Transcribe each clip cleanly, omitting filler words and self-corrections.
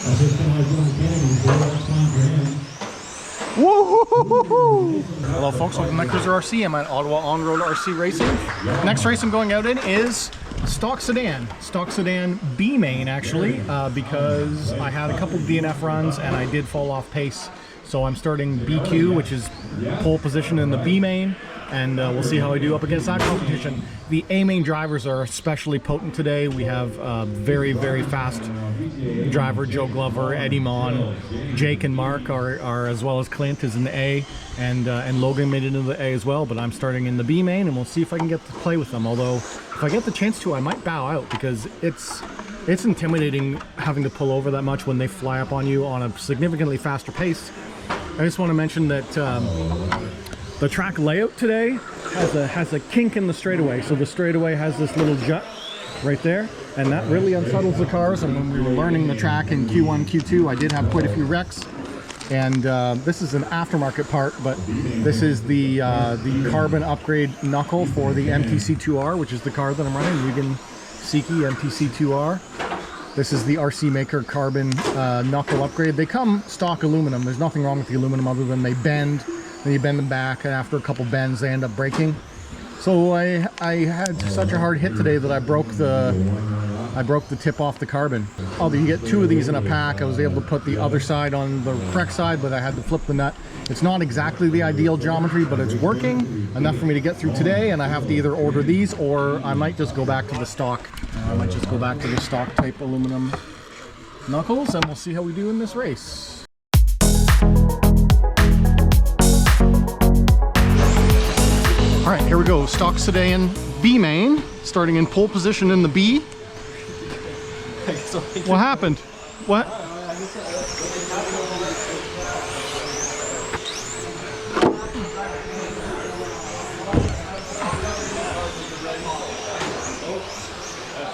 That's just kind of like John Kennedy, so that's fine for him. Woo-hoo-hoo-hoo-hoo. Hello folks, welcome to Netcruzer RC. I'm at Ottawa On-Road RC Racing. Next race I'm going out in is stock sedan B main actually, because I had a couple DNF runs and I did fall off pace. So I'm starting BQ, which is pole position in the B main, and we'll see how I do up against that competition. The A main drivers are especially potent today. We have very, very fast driver Joe Glover, Eddie Mon, Jake and Mark are as well as Clint is in the A, and Logan made it into the A as well. But I'm starting in the B main, and we'll see if I can get to play with them. Although if I get the chance to, I might bow out because it's intimidating having to pull over that much when they fly up on you on a significantly faster pace. I just want to mention that the track layout today has a kink in the straightaway. So the straightaway has this little jut right there, and that really unsettles the cars. And when we were learning the track in Q1, Q2, I did have quite a few wrecks. And this is an aftermarket part, but this is the carbon upgrade knuckle for the MTC2R, which is the car that I'm running, Mugen-Seiki MTC2R. This is the RC Maker carbon knuckle upgrade. They come stock aluminum. There's nothing wrong with the aluminum other than they bend. Then you bend them back, and after a couple bends, they end up breaking. So I had such a hard hit today that I broke the tip off the carbon. Although you get two of these in a pack, I was able to put the other side on the correct side, but I had to flip the nut. It's not exactly the ideal geometry, but it's working enough for me to get through today, and I have to either order these or I might just go back to the stock. I might just go back to the stock type aluminum knuckles, and we'll see how we do in this race. All right, here we go. Stock sedan B main, starting in pole position in the B. What happened? What?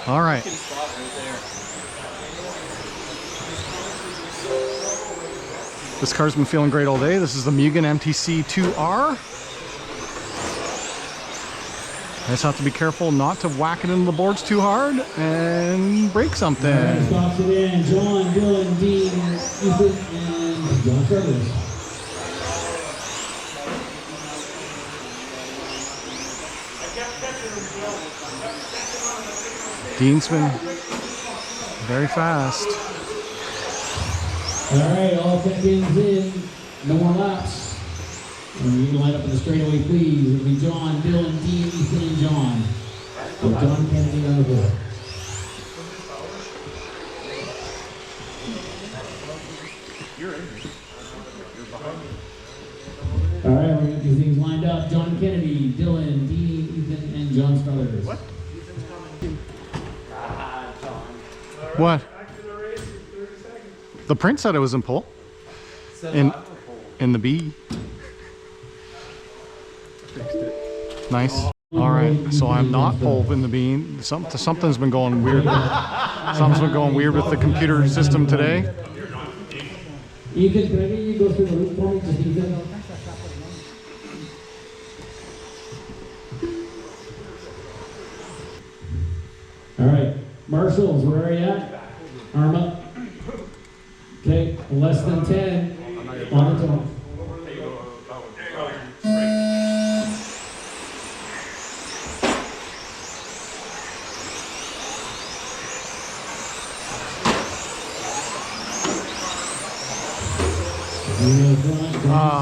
All right. This car's been feeling great all day. This is the Mugen MTC2R. I just have to be careful not to whack it into the boards too hard and break something. Stock sedan, John, Dylan, Dean, Ethan, and John Travers. Dean's been very fast. All right, all check-ins in. No more laps. And you can line up in the straightaway, please. It'll be John, Dylan, Dean, Ethan, and John. With John Kennedy on the board. All right, we're going to get these things lined up. John Kennedy, Dylan, Dean, Ethan, and John Struthers. What? What? The print said it was in pole. In the B. Nice. All right, so I'm not pole in the B. Something's been going weird. Something's been going weird with the computer system today. Ethan, can I get you to go through the loop for me, just Ethan? All right, marshals, where are you at? Arm up. Okay, less than 10 on the top.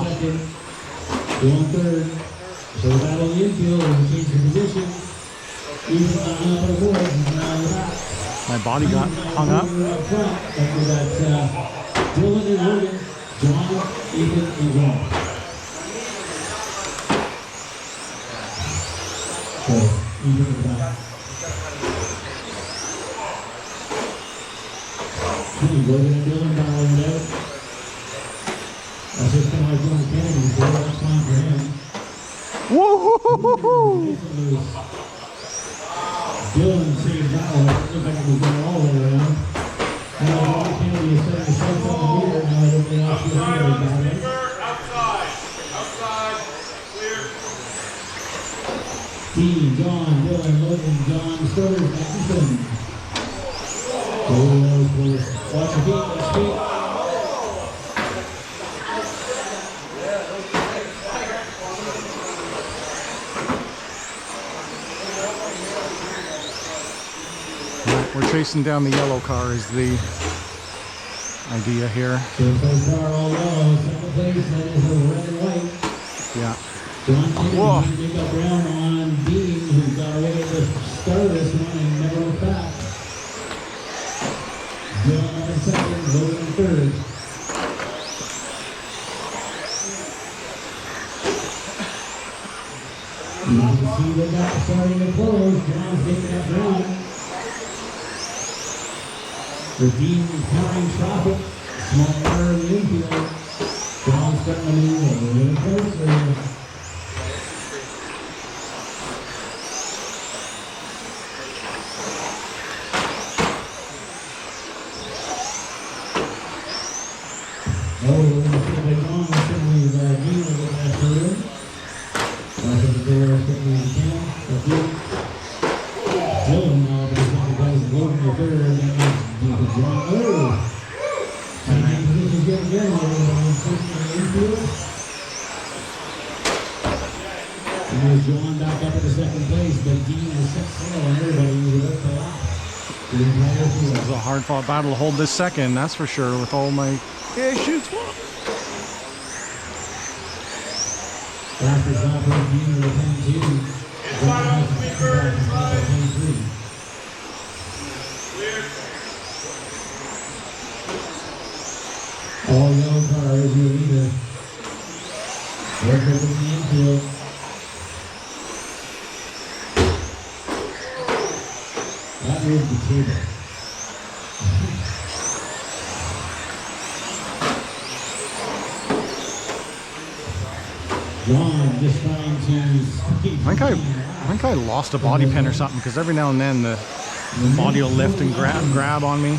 Second, going third. So that on the infield as we change the position. Ethan on the board, he's now on the back. My body got hung up. After that, Dylan and Logan, John, Ethan, and John. So, Ethan in the back. Logan and Dylan battling it out. That's just kind of like John Kennedy, so that's fine for him. Woo-hoo-hoo-hoo-hoo! Dylan saves that one. It looks like it was going all the way around. Now John Kennedy is setting the sights on the meter. Now I don't think I'll see the meter down there. Outside, clear. Dean, John, Dylan, Logan, John, Struthers, Ethan. Oh, that was close. Watch the beat, chasing down the yellow car is the idea here. First car all yellow, second place that is a red and white. Yeah. John Whoa. Kennedy pick up ground on Dean, who got away at the start of this one and never looked back. Dylan in second, Logan in third. You can see the gap starting to close. John's taking up ground. The Dean encountering traffic. Small error in the infield. John's starting to move a little closer. Oh, we're going to see a big long. Certainly, Dean will get that through. Open the door as quickly as you can. That's it. Dylan now, but he's not going to go in the third. That means the John. Oh! Changing positions yet again. Unfortunately, infield. And there's John back up at the second place, but Dean has set sail on everybody. He's about to lap the entire field. This is a hard-fought battle to hold this second, that's for sure, with all my issues. Fastest lap of Dean with a 10-2. John House is second back to 10-3. All yellow car is your leader. Work over the infield. That moved the table. John just trying to... I think I lost a body pin or something, because every now and then the body will lift and grab on me.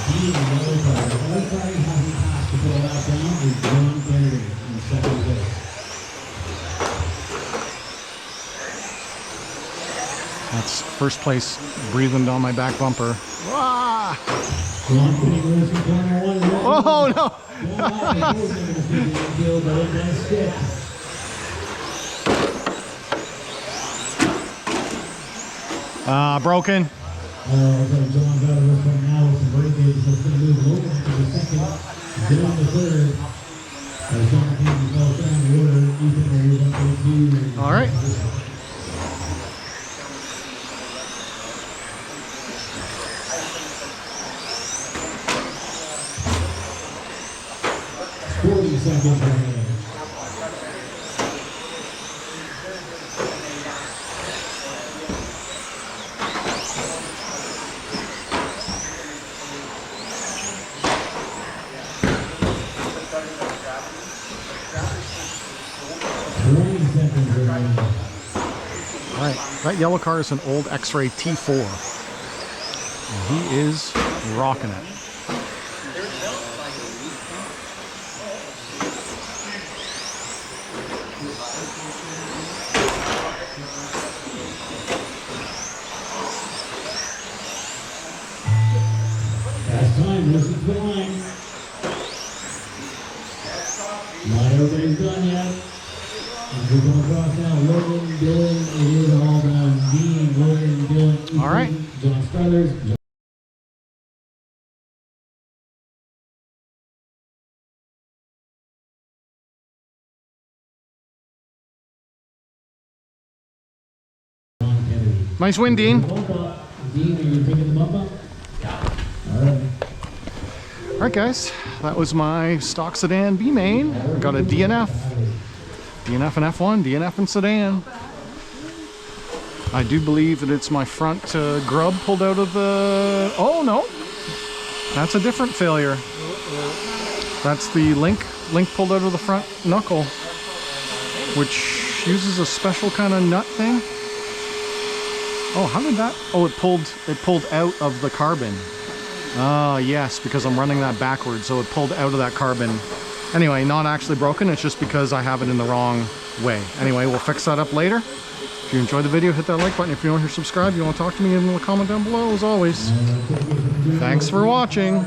Dean, the yellow car. The only car he hasn't passed to put a lap down is John Kennedy in second place. That's first place, breathing down my back bumper. Ah! John Kennedy goes from corner one. Oh no! Broken. John's out of this one now with some breakage, so it's going to move Logan to the second, Dylan the third. As John Kennedy falls down the order, Ethan will move up to 2. All right. Seconds remaining. All right, that yellow car is an old X-Ray T4. And he is rocking it. Last time, listen to the line. Not everybody's done yet. As we're going across now, Logan, Dylan, it is all down. Dean, Logan, Dylan, Ethan, all right. John Struthers. Nice win, Dean. Dean, are you taking the bump up? Yeah. All right. All right, guys. That was my stock sedan B main. I got a DNF. DNF and F1, DNF and sedan. I do believe that it's my front grub pulled out of the... Oh, no. That's a different failure. That's the link pulled out of the front knuckle, which uses a special kind of nut thing. Oh, how did that? Oh, it pulled out of the carbon. Ah, yes, because I'm running that backwards, so it pulled out of that carbon. Anyway, not actually broken, it's just because I have it in the wrong way. Anyway, we'll fix that up later. If you enjoyed the video, hit that like button. If you don't hear subscribe, you want to talk to me, give me a comment down below, as always. Thanks for watching.